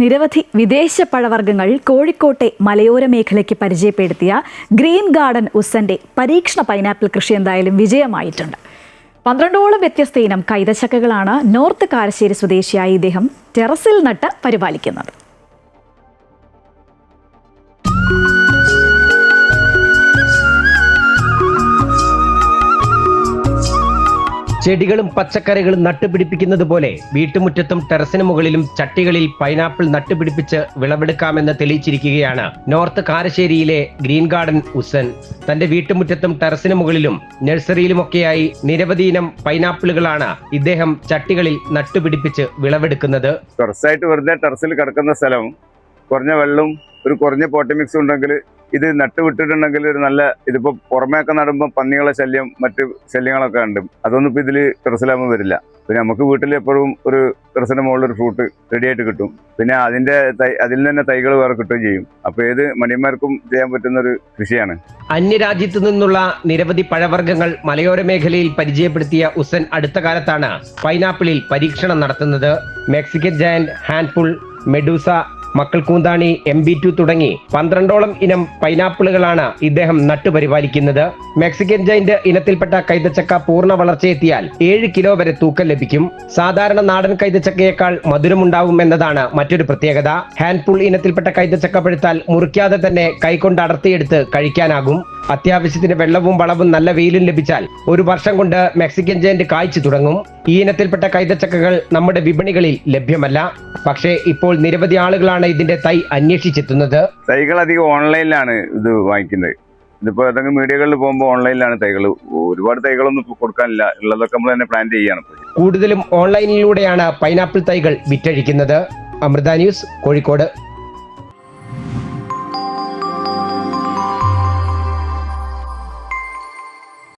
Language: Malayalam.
നിരവധി വിദേശ പഴവർഗ്ഗങ്ങൾ കോഴിക്കോട്ടെ മലയോര മേഖലയ്ക്ക് പരിചയപ്പെടുത്തിയ ഗ്രീൻ ഗാർഡൻ ഉസ്സന്റെ പരീക്ഷണ പൈനാപ്പിൾ കൃഷി എന്തായാലും വിജയമായിട്ടുണ്ട്. 12ഓളം വ്യത്യസ്ത ഇനം കൈതച്ചക്കകളാണ് നോർത്ത് കാരശ്ശേരി സ്വദേശിയായ ഇദ്ദേഹം ടെറസിൽ നട്ട് പരിപാലിക്കുന്നത്. ചെടികളും പച്ചക്കറികളും നട്ടുപിടിപ്പിക്കുന്നത് പോലെ വീട്ടുമുറ്റത്തും ടെറസിന് മുകളിലും ചട്ടികളിൽ പൈനാപ്പിൾ നട്ടുപിടിപ്പിച്ച് വിളവെടുക്കാമെന്ന് തെളിയിച്ചിരിക്കുകയാണ് നോർത്ത് കാരശ്ശേരിയിലെ ഗ്രീൻ ഗാർഡൻ ഉസ്സൻ. തന്റെ വീട്ടുമുറ്റത്തും ടെറസിന് മുകളിലും നഴ്സറിയിലുമൊക്കെയായി നിരവധി ഇനം പൈനാപ്പിളുകളാണ് ഇദ്ദേഹം ചട്ടികളിൽ നട്ടുപിടിപ്പിച്ച് വിളവെടുക്കുന്നത്. ടെറസായിട്ട് വെറുതെ ടെറസിൽ കിടക്കുന്ന സ്ഥലം, കുറഞ്ഞ വെള്ളം, ഒരു കുറഞ്ഞ പോട്ടി മിക്സ് ഉണ്ടെങ്കിൽ ഇത് നട്ടുവിട്ടിട്ടുണ്ടെങ്കിൽ ഒരു നല്ല, ഇതിപ്പോ പുറമേയൊക്കെ നടുമ്പോൾ പന്നികളെ ശല്യം, മറ്റു ശല്യങ്ങളൊക്കെ ഉണ്ട്. അതൊന്നും ഇപ്പൊ ഇതില് ടെറസിലാകുമ്പോൾ വരില്ല. പിന്നെ നമുക്ക് വീട്ടിൽ എപ്പോഴും ഒരു ടെറസിന്റെ മുകളിൽ ഒരു ഫ്രൂട്ട് റെഡി ആയിട്ട് കിട്ടും. പിന്നെ അതിൽ തന്നെ തൈകൾ വേറെ കിട്ടുകയും ചെയ്യും. അപ്പൊ ഏത് മണിമാർക്കും ചെയ്യാൻ പറ്റുന്ന ഒരു കൃഷിയാണ്. അന്യരാജ്യത്തു നിന്നുള്ള നിരവധി പഴവർഗ്ഗങ്ങൾ മലയോര മേഖലയിൽ പരിചയപ്പെടുത്തിയ ഉസ്സൻ അടുത്ത കാലത്താണ് പൈനാപ്പിളിൽ പരീക്ഷണം നടത്തുന്നത്. മെക്സിക്കൻ ജയന്റ്, ഹാൻഡ്ഫുൾ, മെഡൂസ, മക്കൾ കൂന്താണി, MB2 തുടങ്ങി 12ഓളം ഇനം പൈനാപ്പിളുകളാണ് ഇദ്ദേഹം നട്ടുപരിപാലിക്കുന്നത്. മെക്സിക്കൻ ജയന്റ് ഇനത്തിൽപ്പെട്ട കൈതച്ചക്ക പൂർണ്ണ വളർച്ചയെത്തിയാൽ 7 കിലോ വരെ തൂക്കം ലഭിക്കും. സാധാരണ നാടൻ കൈതച്ചക്കയേക്കാൾ മധുരമുണ്ടാവും എന്നതാണ് മറ്റൊരു പ്രത്യേകത. ഹാൻഡ്ഫുൾ ഇനത്തിൽപ്പെട്ട കൈതച്ചക്ക പഴുത്താൽ മുറിക്കാതെ തന്നെ കൈകൊണ്ട് അടർത്തിയെടുത്ത് കഴിക്കാനാകും. അത്യാവശ്യത്തിന് വെള്ളവും വളവും നല്ല വെയിലും ലഭിച്ചാൽ 1 വർഷം കൊണ്ട് മെക്സിക്കൻ ജയന്റ് കായ്ച്ചു തുടങ്ങും. ഈ ഇനത്തിൽപ്പെട്ട കൈതച്ചക്കകൾ നമ്മുടെ വിപണികളിൽ ലഭ്യമല്ല. പക്ഷേ ഇപ്പോൾ നിരവധി ആളുകളാണ് ഇതിന്റെ തൈ അന്വേഷിച്ചെത്തുന്നത്. തൈകൾ അധികം ഓൺലൈനിലാണ് ഇത് വാങ്ങിക്കുന്നത്. ഇതിപ്പോ ഏതെങ്കിലും മീഡിയകളിൽ പോകുമ്പോൾ ഓൺലൈനിലാണ് തൈകൾ. ഒരുപാട് തൈകളൊന്നും ഇപ്പോൾ കൊടുക്കാനില്ല, ഉള്ളതൊക്കെ നമ്മൾ തന്നെ പ്ലാൻ ചെയ്യാണ്. കൂടുതലും ഓൺലൈനിലൂടെയാണ് പൈനാപ്പിൾ തൈകൾ വിറ്റഴിക്കുന്നത്. അമൃത ന്യൂസ്, കോഴിക്കോട്.